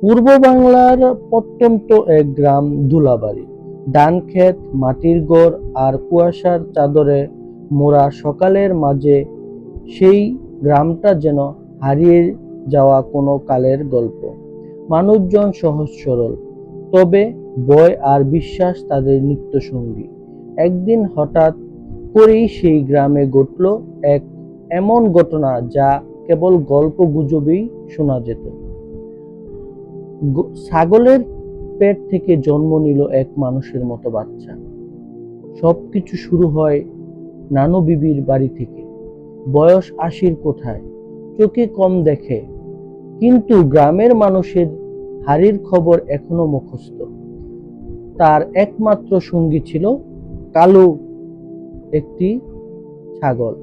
পূর্ব বাংলার প্রত্যন্ত এক গ্রাম ধুলাবাড়ি। ধানক্ষেত, মাটির ঘর আর কুয়াশার চাদরে মোড়া সকালের মাঝে সেই গ্রামটা যেন হারিয়ে যাওয়া কোনো কালের গল্প। মানুষজন সহজ সরল, তবে ভয় আর বিশ্বাস তাদের নিত্যসঙ্গী। একদিন হঠাৎ করেই সেই গ্রামে ঘটল এক এমন ঘটনা যা কেবল গল্প গুজবেই শোনা যেত। ছাগলের পেট থেকে জন্ম নিল এক মানুষের মতো বাচ্চা। সবকিছু শুরু হয় নানু বিবির বাড়ি থেকে। বয়স ৮০ কোঠায়, চোখে কম দেখে, কিন্তু গ্রামের মানুষের হাড়ির খবর এখনো মুখস্থ। তার একমাত্র সঙ্গী ছিল কালু, একটি ছাগল।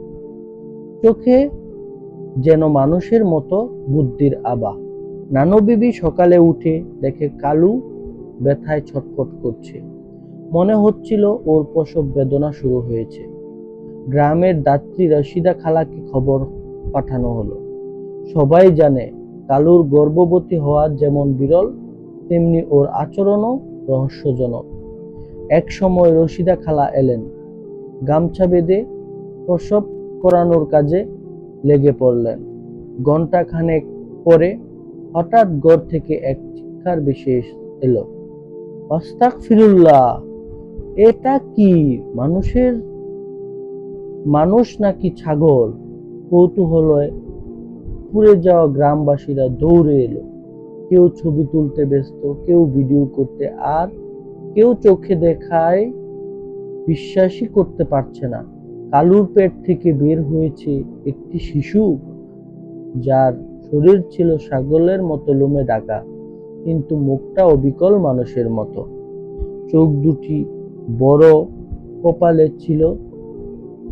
চোখে যেন মানুষের মতো, বুদ্ধির আভা। নানু বিবি সকালে উঠে দেখে কালু ব্যথায় ছটফট করছে। মনে হচ্ছিল ওর প্রসব বেদনা শুরু হয়েছে। গ্রামের দাত্রী রশিদা খালাকে খবর পাঠানো হলো। সবাই জানে কালুর গর্ভবতী হওয়া যেমন বিরল, তেমনি ওর আচরণও রহস্যজনক। এক সময় রশিদা খালা এলেন, গামছা বেঁধে প্রসব করানোর কাজে লেগে পড়লেন। ঘণ্টা খানেক পরে হঠাৎ ঘর থেকে এক চিৎকার ভেসে এলো, আস্তাগফিরুল্লাহ! এটা কি মানুষ নাকি ছাগল? কৌতূহলে পুড়ে যাওয়া গ্রামবাসীরা দৌড়ে এলো। কেউ ছবি তুলতে ব্যস্ত, কেউ ভিডিও করতে, আর কেউ চোখে দেখায় বিশ্বাসই করতে পারছে না। কালুর পেট থেকে বের হয়েছে একটি শিশু, যার শরীর ছিল ছাগলের মতো লোমে ঢাকা, কিন্তু মুখটা অবিকল মানুষের মতো। চোখ দুটি বড়, কপালে ছিল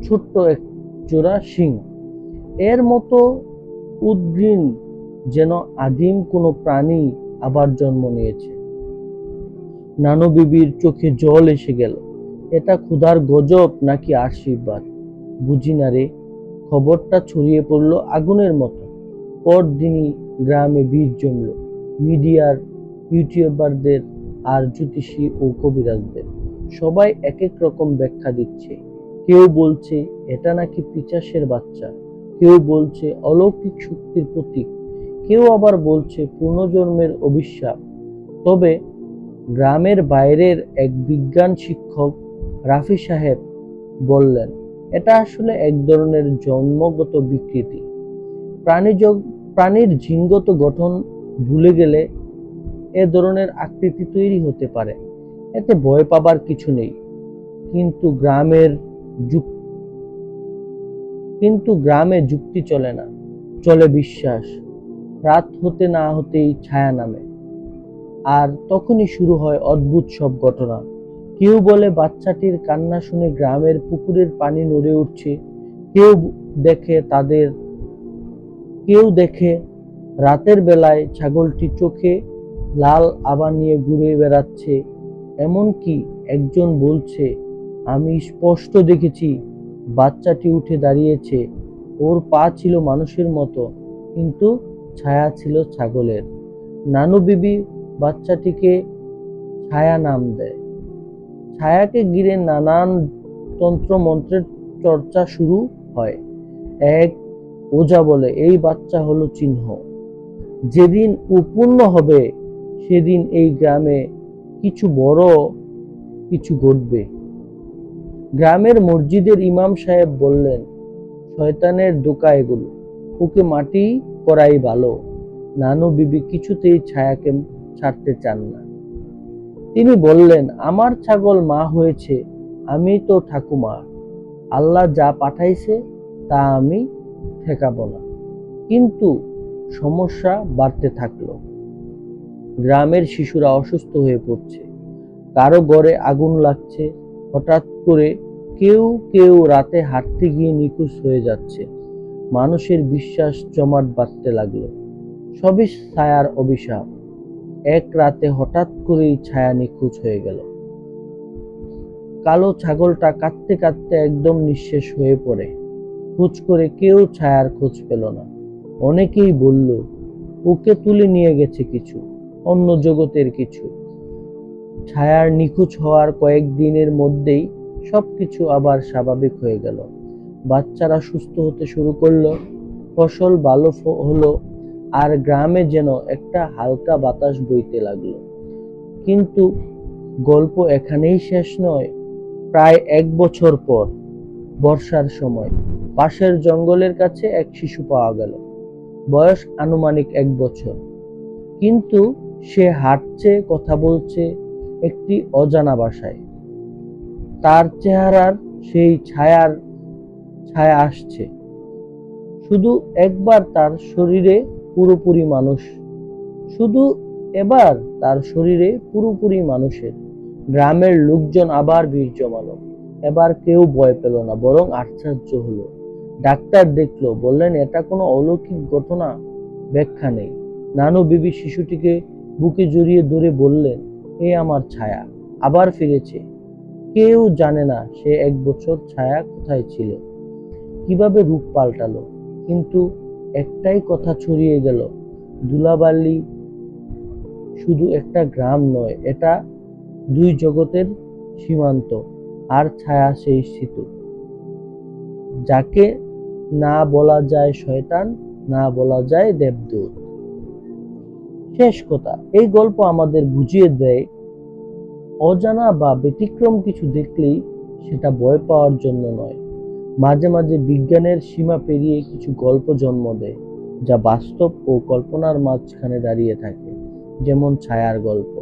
ছোট্ট এক জোড়া শিং। এর মতো উদ্গ্রীন, যেন আদিম কোনো প্রাণী আবার জন্ম নিয়েছে। নানু বিবির চোখে জল এসে গেল। এটা ক্ষুধার গজব নাকি আশীর্বাদ বুঝি না রে। খবরটা ছড়িয়ে পড়ল আগুনের মতো। পরদিনই গ্রামে ভিড় জমল, মিডিয়ার, ইউটিউবারদের আর জ্যোতিষী ও কবিরাজদের। সবাই এক এক রকম ব্যাখ্যা দিচ্ছে। কেউ বলছে এটা নাকি পিশাচের বাচ্চা, কেউ বলছে অলৌকিক শক্তির প্রতীক, কেউ আবার বলছে পুনর্জন্মের অভিশাপ। তবে গ্রামের বাইরের এক বিজ্ঞান শিক্ষক রাফি সাহেব বললেন, এটা আসলে এক ধরনের জন্মগত বিকৃতি। প্রাণীর জিনগত গঠন ভুলে গেলে এ ধরনের আকৃতি তৈরি হতে পারে। এতে ভয় পাবার কিছু নেই। কিন্তু গ্রামে যুক্তি চলে না, চলে বিশ্বাস। রাত হতে না হতেই ছায়া নামে, আর তখনই শুরু হয় অদ্ভুত সব ঘটনা। কেউ বলে বাচ্চাটির কান্না শুনে গ্রামের পুকুরের পানি নড়ে উঠছে। কেউ কেউ দেখে রাতের বেলায় ছাগলটি চোখে লাল আভা নিয়ে ঘুরে বেড়াচ্ছে। এমনকি একজন বলছে, আমি স্পষ্ট দেখেছি বাচ্চাটি উঠে দাঁড়িয়েছে। ওর পা ছিল মানুষের মতো, কিন্তু ছায়া ছিল ছাগলের। নানু বিবি বাচ্চাটিকে ছায়া নাম দেয়। ছায়াকে ঘিরে নানান তন্ত্র মন্ত্রের চর্চা শুরু হয়। এক ওঝা বলে, এই বাচ্চা হলো চিহ্ন, যেদিন ও পূর্ণ হবে সেদিন এই গ্রামে বড় কিছু ঘটবে। গ্রামের মসজিদের ইমাম সাহেব বললেন, শয়তানের ধোঁকা এগুলো, ওকে মাটি করাই ভালো। নানু বিবি কিছুতেই ছায়াকে ছাড়তে চান না। তিনি বললেন, আমার ছাগল মা হয়েছে, আমি তো ঠাকুমা। আল্লাহ যা পাঠাইছে তা আমি ঠেকাবো না। কিন্তু সমস্যা বাড়তে থাকলো। গ্রামের শিশুরা অসুস্থ হয়ে পড়ছে, কারো ঘরে আগুন লাগছে, হঠাৎ করে কেউ কেউ রাতে হাঁটতে গিয়ে নিখোঁজ হয়ে যাচ্ছে। মানুষের বিশ্বাস জমাট বাঁধতে লাগলো, সবই ছায়ার অভিশাপ। এক রাতে হঠাৎ করেই ছায়া নিখোঁজ হয়ে গেল। কালো ছাগলটা কাঁদতে কাঁদতে একদম নিঃশেষ হয়ে পড়ে। খোঁজ করে কেউ ছায়ার খোঁজ পেল না। অনেকেই বলল, ওকে তুলে নিয়ে গেছে কিছু। অন্য জগতের কিছু। ছায়ার নিখোঁজ হওয়ার কয়েকদিনের মধ্যেই সবকিছু আবার স্বাভাবিক হয়ে গেল। বাচ্চারা সুস্থ হতে শুরু করলো, ফসল ভালো হলো, আর গ্রামে যেন একটা হালকা বাতাস বইতে লাগলো। কিন্তু গল্প এখানেই শেষ নয়। প্রায় 1 বছর পর, বর্ষার সময়, পাশের জঙ্গলের কাছে এক শিশু পাওয়া গেল। বয়স আনুমানিক 1 বছর, কিন্তু সে হাঁটছে, কথা বলছে একটি অজানা ভাষায়। তার চেহারার সেই ছায়া আসছে। শুধু একবার তার শরীরে পুরোপুরি মানুষ শুধু এবার তার শরীরে পুরোপুরি মানুষের। গ্রামের লোকজন আবার ভিড় জমালো। এবার কেউ ভয় পেল না, বরং আশ্চর্য হলো। ডাক্তার দেখলো, বললেন এটা কোনো অলৌকিক ঘটনা, ব্যাখ্যা নেই। নানু বিবি শিশুটিকে বুকে জড়িয়ে ধরে বললেন, এ আমার ছায়া, আবার ফিরেছে। কেউ জানে না সে 1 বছর ছায়া কোথায় ছিল, কিভাবে রূপ পাল্টালো। কিন্তু একটাই কথা ছড়িয়ে গেল, ধুলাবালি শুধু একটা গ্রাম নয়, এটা 2 জগতের সীমান্ত। আর ছায়া সেই সেতু, যাকে না বলা যায় শয়তান, না বলা যায় দেবদূত। শেষ কথা, এই গল্প আমাদের বুঝিয়ে দেয়, অজানা বা ব্যতিক্রম কিছু দেখলেই সেটা ভয় পাওয়ার জন্য নয়। মাঝে মাঝে বিজ্ঞানের সীমা পেরিয়ে কিছু গল্প জন্ম দেয়, যা বাস্তব ও কল্পনার মাঝখানে দাঁড়িয়ে থাকে, যেমন ছায়ার গল্প।